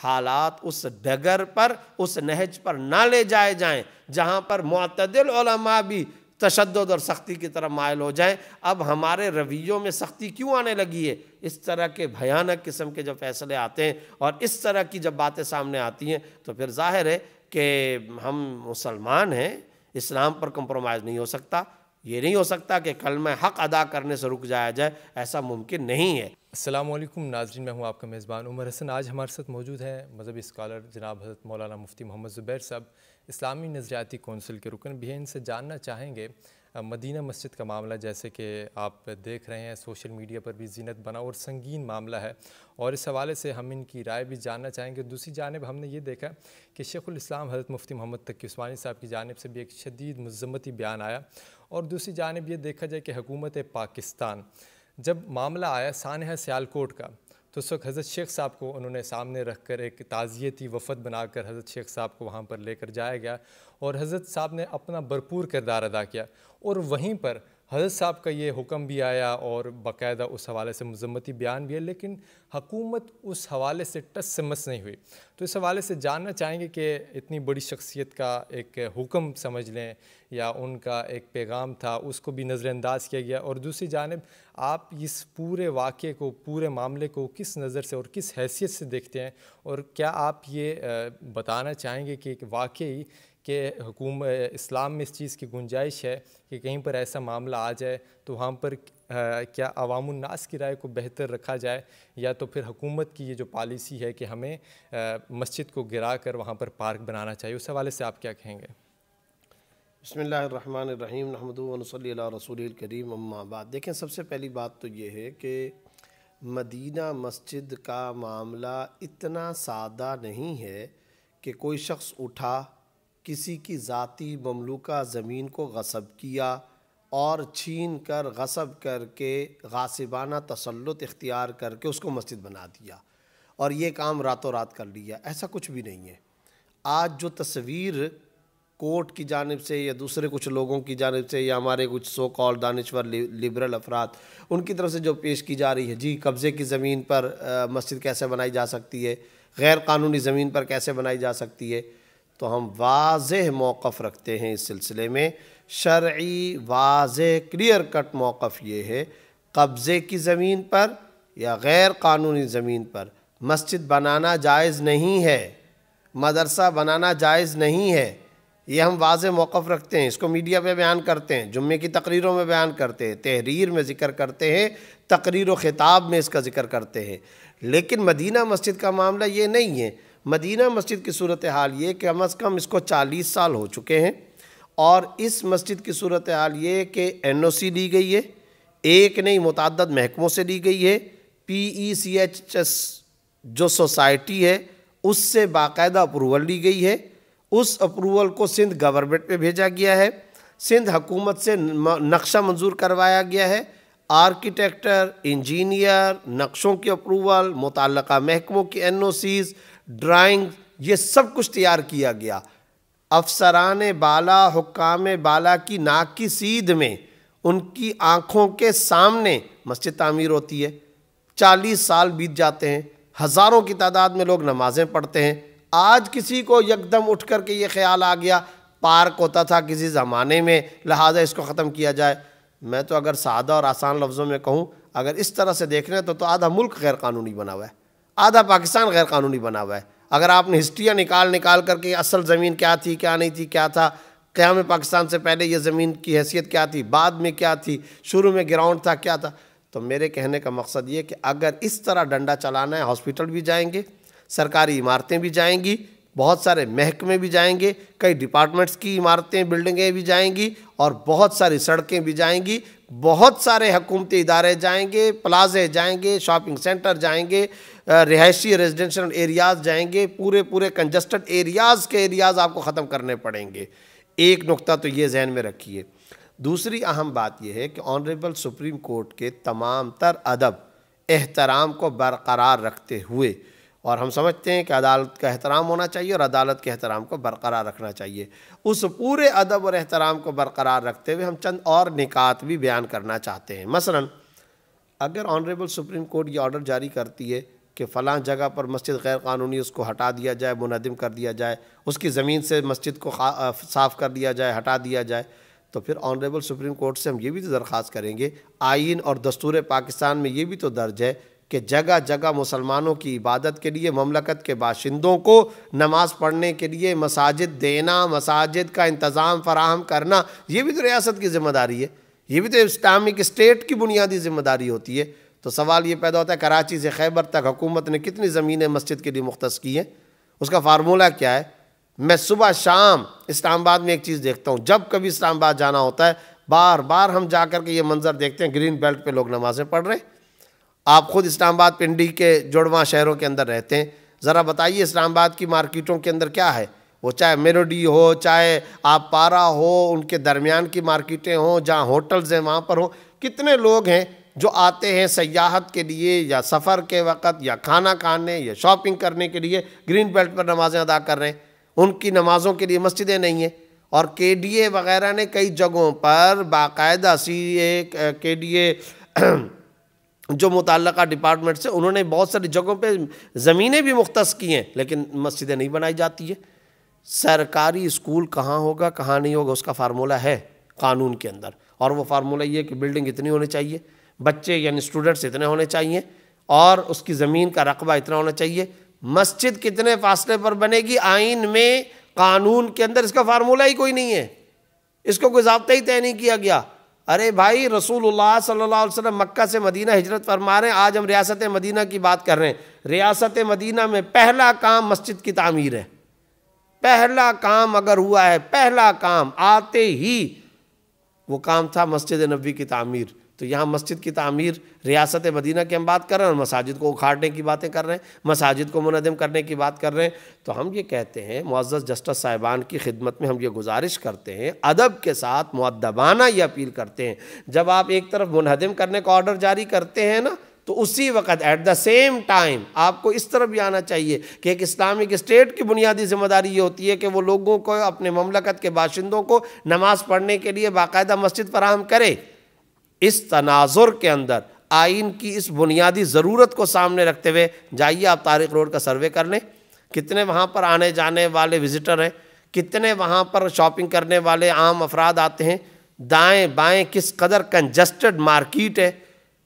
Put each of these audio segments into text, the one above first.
حالات اس ڈگر پر، اس نہج پر نہ لے جائے جائیں جہاں پر معتدل علماء بھی تشدد اور سختی کی طرف مائل ہو جائیں۔ اب ہمارے رویوں میں سختی کیوں آنے لگی ہے؟ اس طرح کے بھیانک قسم کے جب فیصلے آتے ہیں اور اس طرح کی جب باتیں سامنے آتی ہیں تو پھر ظاہر ہے کہ ہم مسلمان ہیں، اسلام پر کمپرومائز نہیں ہو سکتا۔ یہ نہیں ہو سکتا کہ کلمہ حق ادا کرنے سے رک جایا جائے، ایسا ممکن نہیں ہے۔ السلام علیکم ناظرین، میں ہوں آپ کا میزبان عمر حسن۔ آج ہمارے ساتھ موجود ہیں مذہبی اسکالر جناب حضرت مولانا مفتی محمد زبیر صاحب، اسلامی نظریاتی کونسل کے رکن بھی ہیں۔ ان سے جاننا چاہیں گے مدینہ مسجد کا معاملہ، جیسے کہ آپ دیکھ رہے ہیں سوشل میڈیا پر بھی زینت بنا اور سنگین معاملہ ہے، اور اس حوالے سے ہم ان کی رائے بھی جاننا چاہیں گے۔ دوسری جانب ہم نے یہ دیکھا کہ شیخ الاسلام حضرت مفتی محمد تقی عثمانی صاحب کی جانب سے بھی ایک شدید مذمتی بیان آیا، اور دوسری جانب یہ دیکھا جائے کہ حکومت پاکستان جب معاملہ آیا سانحہ سیالکوٹ کا، تو اس وقت حضرت شیخ صاحب کو انہوں نے سامنے رکھ کر ایک تعزیتی وفد بنا کر حضرت شیخ صاحب کو وہاں پر لے کر جایا گیا، اور حضرت صاحب نے اپنا بھرپور کردار ادا کیا، اور وہیں پر حضرت صاحب کا یہ حکم بھی آیا اور باقاعدہ اس حوالے سے مذمتی بیان بھی ہے، لیکن حکومت اس حوالے سے ٹس سے مس نہیں ہوئی۔ تو اس حوالے سے جاننا چاہیں گے کہ اتنی بڑی شخصیت کا ایک حکم سمجھ لیں یا ان کا ایک پیغام تھا، اس کو بھی نظر انداز کیا گیا، اور دوسری جانب آپ اس پورے واقعے کو، پورے معاملے کو کس نظر سے اور کس حیثیت سے دیکھتے ہیں، اور کیا آپ یہ بتانا چاہیں گے کہ واقعی کہ اسلام میں اس چیز کی گنجائش ہے کہ کہیں پر ایسا معاملہ آ جائے تو وہاں پر کیا عوام الناس کی رائے کو بہتر رکھا جائے، یا تو پھر حکومت کی یہ جو پالیسی ہے کہ ہمیں مسجد کو گرا کر وہاں پر پارک بنانا چاہیے، اس حوالے سے آپ کیا کہیں گے؟ بسم اللہ الرحمن الرحیم، نحمدہ و نصلی علی رسول الکریم، اما بعد۔ دیکھیں، سب سے پہلی بات تو یہ ہے کہ مدینہ مسجد کا معاملہ اتنا سادہ نہیں ہے کہ کوئی شخص اٹھا، کسی کی ذاتی مملوکہ زمین کو غصب کیا اور چھین کر غصب کر کے غاصبانہ تسلط اختیار کر کے اس کو مسجد بنا دیا اور یہ کام راتوں رات کر لیا۔ ایسا کچھ بھی نہیں ہے۔ آج جو تصویر کورٹ کی جانب سے یا دوسرے کچھ لوگوں کی جانب سے یا ہمارے کچھ سو کال دانشور لبرل افراد ان کی طرف سے جو پیش کی جا رہی ہے، جی قبضے کی زمین پر مسجد کیسے بنائی جا سکتی ہے، غیر قانونی زمین پر کیسے بنائی جا سکتی ہے، تو ہم واضح موقف رکھتے ہیں اس سلسلے میں۔ شرعی واضح کلیئر کٹ موقف یہ ہے، قبضے کی زمین پر یا غیر قانونی زمین پر مسجد بنانا جائز نہیں ہے، مدرسہ بنانا جائز نہیں ہے۔ یہ ہم واضح موقف رکھتے ہیں، اس کو میڈیا پہ بیان کرتے ہیں، جمعے کی تقریروں میں بیان کرتے ہیں، تحریر میں ذکر کرتے ہیں، تقریر و خطاب میں اس کا ذکر کرتے ہیں۔ لیکن مدینہ مسجد کا معاملہ یہ نہیں ہے۔ مدینہ مسجد کی صورتحال یہ کہ کم از کم اس کو 40 سال ہو چکے ہیں، اور اس مسجد کی صورتحال یہ کہ NOC لی گئی ہے، ایک نہیں متعدد محکموں سے لی گئی ہے۔ PECHS جو سوسائٹی ہے اس سے باقاعدہ اپروول لی گئی ہے، اس اپروول کو سندھ گورنمنٹ پہ بھیجا گیا ہے، سندھ حکومت سے نقشہ منظور کروایا گیا ہے، آرکیٹیکٹر، انجینئر، نقشوں کی اپروول، متعلقہ محکموں کی NOCs، ڈرائنگ، یہ سب کچھ تیار کیا گیا۔ افسران بالا، حکام بالا کی ناک کی سیدھ میں ان کی آنکھوں کے سامنے مسجد تعمیر ہوتی ہے۔ 40 سال بیت جاتے ہیں، ہزاروں کی تعداد میں لوگ نمازیں پڑھتے ہیں۔ آج کسی کو یکدم اٹھ کر کے یہ خیال آ گیا، پارک ہوتا تھا کسی زمانے میں لہٰذا اس کو ختم کیا جائے۔ میں تو اگر سادہ اور آسان لفظوں میں کہوں، اگر اس طرح سے دیکھ رہے ہیں تو آدھا ملک غیر قانونی بنا ہوا ہے، آدھا پاکستان غیر قانونی بنا ہوا ہے۔ اگر آپ نے ہسٹریاں نکال کر کے اصل زمین کیا تھی، کیا نہیں تھی، کیا تھا، قیام پاکستان سے پہلے یہ زمین کی حیثیت کیا تھی، بعد میں کیا تھی، شروع میں گراؤنڈ تھا، کیا تھا، تو میرے کہنے کا مقصد یہ کہ اگر اس طرح ڈنڈا چلانا ہے، ہاسپٹل بھی جائیں گے، سرکاری عمارتیں بھی جائیں گی، بہت سارے محکمے بھی جائیں گے، کئی ڈپارٹمنٹس کی عمارتیں، بلڈنگیں بھی جائیں گی، اور بہت ساری سڑکیں بھی جائیں گی، بہت سارے حکومتی ادارے جائیں گے، پلازے جائیں گے، شاپنگ سینٹر جائیں گے، رہائشی ریزیڈنشل ایریاز جائیں گے، پورے کنجسٹڈ ایریاز آپ کو ختم کرنے پڑیں گے۔ ایک نقطہ تو یہ ذہن میں رکھیے۔ دوسری اہم بات یہ ہے کہ آنریبل سپریم کورٹ کے تمام تر ادب احترام کو برقرار رکھتے ہوئے، اور ہم سمجھتے ہیں کہ عدالت کا احترام ہونا چاہیے اور عدالت کے احترام کو برقرار رکھنا چاہیے، اس پورے ادب اور احترام کو برقرار رکھتے ہوئے ہم چند اور نکات بھی بیان کرنا چاہتے ہیں۔ مثلا اگر آنریبل سپریم کورٹ یہ آرڈر جاری کرتی ہے کہ فلاں جگہ پر مسجد غیر قانونی اس کو ہٹا دیا جائے، منہدم کر دیا جائے، اس کی زمین سے مسجد کو صاف کر دیا جائے، ہٹا دیا جائے، تو پھر آنریبل سپریم کورٹ سے ہم یہ بھی تو درخواست کریں گے، آئین اور دستور پاکستان میں یہ بھی تو درج ہے کہ جگہ جگہ مسلمانوں کی عبادت کے لیے، مملکت کے باشندوں کو نماز پڑھنے کے لیے مساجد دینا، مساجد کا انتظام فراہم کرنا، یہ بھی تو ریاست کی ذمہ داری ہے، یہ بھی تو اسلامک اسٹیٹ کی بنیادی ذمہ داری ہوتی ہے۔ تو سوال یہ پیدا ہوتا ہے کراچی سے خیبر تک حکومت نے کتنی زمینیں مسجد کے لیے مختص کی ہیں؟ اس کا فارمولہ کیا ہے؟ میں صبح شام اسلام آباد میں ایک چیز دیکھتا ہوں، جب کبھی اسلام آباد جانا ہوتا ہے بار بار ہم جا کر کے یہ منظر دیکھتے ہیں، گرین بیلٹ پہ لوگ نمازیں پڑھ رہے ہیں۔ آپ خود اسلام آباد پنڈی کے جڑواں شہروں کے اندر رہتے ہیں، ذرا بتائیے اسلام آباد کی مارکیٹوں کے اندر کیا ہے؟ وہ چاہے میلوڈی ہو، چاہے آپ پارا ہو، ان کے درمیان کی مارکیٹیں ہوں، جہاں ہوٹلز ہیں وہاں پر ہوں، کتنے لوگ ہیں جو آتے ہیں سیاحت کے لیے یا سفر کے وقت یا کھانا کھانے یا شاپنگ کرنے کے لیے گرین بیلٹ پر نمازیں ادا کر رہے ہیں۔ ان کی نمازوں کے لیے مسجدیں نہیں ہیں، اور کے ڈی اے وغیرہ نے کئی جگہوں پر باقاعدہ کے ڈی اے جو متعلقہ ڈپارٹمنٹ سے انہوں نے بہت ساری جگہوں پہ زمینیں بھی مختص کی ہیں، لیکن مسجدیں نہیں بنائی جاتی ہیں۔ سرکاری اسکول کہاں ہوگا کہاں نہیں ہوگا اس کا فارمولہ ہے قانون کے اندر، اور وہ فارمولہ یہ کہ بلڈنگ اتنی ہونی چاہیے، بچے یعنی اسٹوڈنٹس اتنے ہونے چاہیے، اور اس کی زمین کا رقبہ اتنا ہونا چاہیے۔ مسجد کتنے فاصلے پر بنے گی؟ آئین میں، قانون کے اندر اس کا فارمولہ ہی کوئی نہیں ہے، اس کو کوئی ضابطہ ہی طے نہیں کیا گیا۔ ارے بھائی، رسول اللہ صلی اللہ علیہ وسلم مکہ سے مدینہ ہجرت فرما رہے ہیں، آج ہم ریاست مدینہ کی بات کر رہے ہیں۔ ریاست مدینہ میں پہلا کام مسجد کی تعمیر ہے، پہلا کام اگر ہوا ہے، پہلا کام آتے ہی وہ کام تھا مسجد نبوی کی تعمیر۔ تو یہاں مسجد کی تعمیر ریاست مدینہ کی ہم بات کر رہے ہیں، اور مساجد کو اکھاڑنے کی باتیں کر رہے ہیں، مساجد کو منہدم کرنے کی بات کر رہے ہیں۔ تو ہم یہ کہتے ہیں، معزز جسٹس صاحبان کی خدمت میں ہم یہ گزارش کرتے ہیں، ادب کے ساتھ مؤدبانہ یہ اپیل کرتے ہیں، جب آپ ایک طرف منہدم کرنے کا آرڈر جاری کرتے ہیں نا، تو اسی وقت ایٹ دا سیم ٹائم آپ کو اس طرح بھی آنا چاہیے کہ ایک اسلامک اسٹیٹ کی بنیادی ذمہ داری یہ ہوتی ہے کہ وہ لوگوں کو، اپنے مملکت کے باشندوں کو نماز پڑھنے کے لیے باقاعدہ مسجد فراہم کرے۔ اس تناظر کے اندر آئین کی اس بنیادی ضرورت کو سامنے رکھتے ہوئے جائیے آپ طارق روڈ کا سروے کر لیں، کتنے وہاں پر آنے جانے والے وزٹر ہیں، کتنے وہاں پر شاپنگ کرنے والے عام افراد آتے ہیں، دائیں بائیں کس قدر کنجسٹڈ مارکیٹ ہے،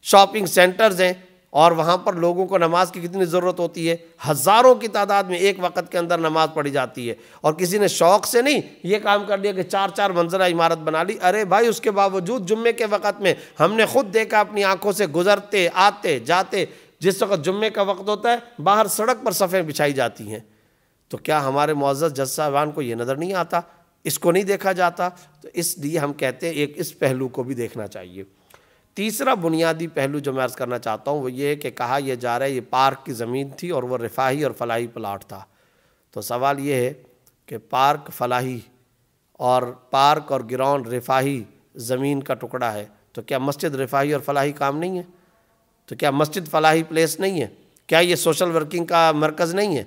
شاپنگ سینٹرز ہیں، اور وہاں پر لوگوں کو نماز کی کتنی ضرورت ہوتی ہے۔ ہزاروں کی تعداد میں ایک وقت کے اندر نماز پڑھی جاتی ہے، اور کسی نے شوق سے نہیں یہ کام کر لیا کہ 4 منزلہ عمارت بنا لی۔ ارے بھائی، اس کے باوجود جمعے کے وقت میں ہم نے خود دیکھا اپنی آنکھوں سے، گزرتے آتے جاتے، جس وقت جمعے کا وقت ہوتا ہے باہر سڑک پر صفیں بچھائی جاتی ہیں۔ تو کیا ہمارے معزز جج صاحبان کو یہ نظر نہیں آتا؟ اس کو نہیں دیکھا جاتا؟ تو اس لیے ہم کہتے ہیں ایک اس پہلو کو بھی دیکھنا چاہیے۔ تیسرا بنیادی پہلو جو میں عرض کرنا چاہتا ہوں وہ یہ ہے کہ کہا یہ جا رہا ہے یہ پارک کی زمین تھی اور وہ رفاہی اور فلاحی پلاٹ تھا۔ تو سوال یہ ہے کہ پارک فلاحی اور گراؤنڈ رفاہی زمین کا ٹکڑا ہے، تو کیا مسجد رفاہی اور فلاحی کام نہیں ہے؟ تو کیا مسجد فلاحی پلیس نہیں ہے؟ کیا یہ سوشل ورکنگ کا مرکز نہیں ہے؟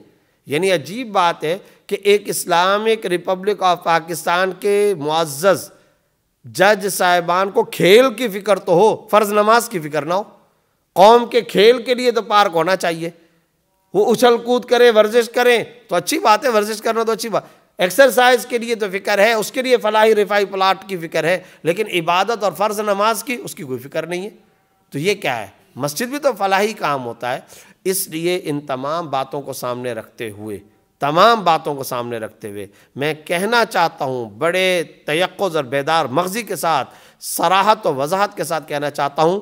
یعنی عجیب بات ہے کہ ایک اسلامک ریپبلک آف پاکستان کے معزز جج صاحبان کو کھیل کی فکر تو ہو، فرض نماز کی فکر نہ ہو۔ قوم کے کھیل کے لیے تو پارک ہونا چاہیے، وہ اچھل کود کریں، ورزش کریں تو اچھی بات ہے، ورزش کرنا تو اچھی بات، ایکسرسائز کے لیے تو فکر ہے، اس کے لیے فلاحی رفاہی پلاٹ کی فکر ہے، لیکن عبادت اور فرض نماز کی اس کی کوئی فکر نہیں ہے۔ تو یہ کیا ہے؟ مسجد بھی تو فلاحی کام ہوتا ہے۔ اس لیے ان تمام باتوں کو سامنے رکھتے ہوئے میں کہنا چاہتا ہوں، بڑے تیقظ اور بیدار مغزی کے ساتھ، صراحت و وضاحت کے ساتھ کہنا چاہتا ہوں،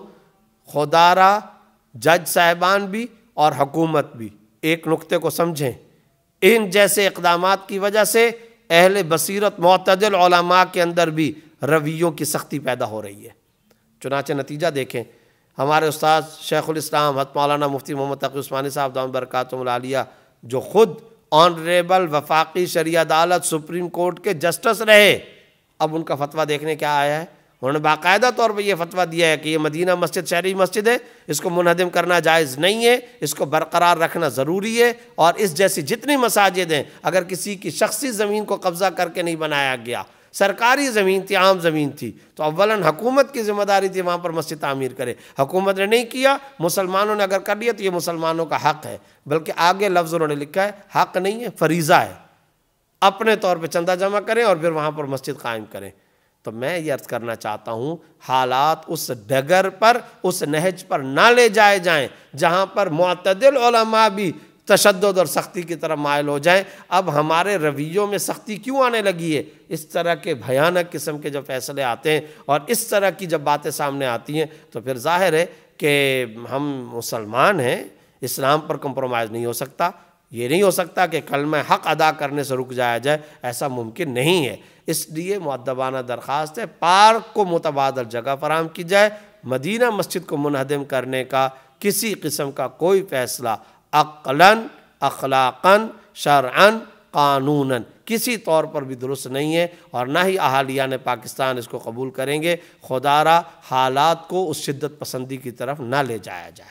خدا را جج صاحبان بھی اور حکومت بھی ایک نقطے کو سمجھیں، ان جیسے اقدامات کی وجہ سے اہل بصیرت معتدل علماء کے اندر بھی رویوں کی سختی پیدا ہو رہی ہے۔ چنانچہ نتیجہ دیکھیں، ہمارے استاد شیخ الاسلام حضرت مولانا مفتی محمد تقی عثمانی صاحب دامت برکاتہم العالیہ، جو خود آنریبل وفاقی شرعی عدالت سپریم کورٹ کے جسٹس رہے، اب ان کا فتویٰ دیکھنے کیا آیا ہے؟ انہوں نے باقاعدہ طور پہ یہ فتویٰ دیا ہے کہ یہ مدینہ مسجد شہری مسجد ہے، اس کو منہدم کرنا جائز نہیں ہے، اس کو برقرار رکھنا ضروری ہے، اور اس جیسی جتنی مساجد ہیں اگر کسی کی شخصی زمین کو قبضہ کر کے نہیں بنایا گیا، سرکاری زمین تھی، عام زمین تھی، تو اولاً حکومت کی ذمہ داری تھی وہاں پر مسجد تعمیر کرے. حکومت نے نہیں کیا، مسلمانوں نے اگر کر لیا تو یہ مسلمانوں کا حق ہے، بلکہ آگے لفظ انہوں نے لکھا ہے حق نہیں ہے، فریضہ ہے. اپنے طور پہ چندہ جمع کریں اور پھر وہاں پر مسجد قائم کریں. تو میں یہ عرض کرنا چاہتا ہوں حالات اس ڈگر پر، اس نہج پر نہ لے جائے جائیں جہاں پر معتدل علماء بھی تشدد اور سختی کی طرف مائل ہو جائیں. اب ہمارے رویوں میں سختی کیوں آنے لگی ہے؟ اس طرح کے بھیانک قسم کے جب فیصلے آتے ہیں اور اس طرح کی جب باتیں سامنے آتی ہیں تو پھر ظاہر ہے کہ ہم مسلمان ہیں، اسلام پر کمپرومائز نہیں ہو سکتا. یہ نہیں ہو سکتا کہ کلمہ حق ادا کرنے سے رک جایا جائے، ایسا ممکن نہیں ہے. اس لیے مؤدبانہ درخواست ہے پارک کو متبادل جگہ فراہم کی جائے. مدینہ مسجد کو منہدم کرنے کا کسی قسم کا کوئی فیصلہ عقلاً، اخلاقاً، شرعاً، قانوناً کسی طور پر بھی درست نہیں ہے، اور نہ ہی اہالیان پاکستان اس کو قبول کریں گے. خدا را حالات کو اس شدت پسندی کی طرف نہ لے جایا جائے.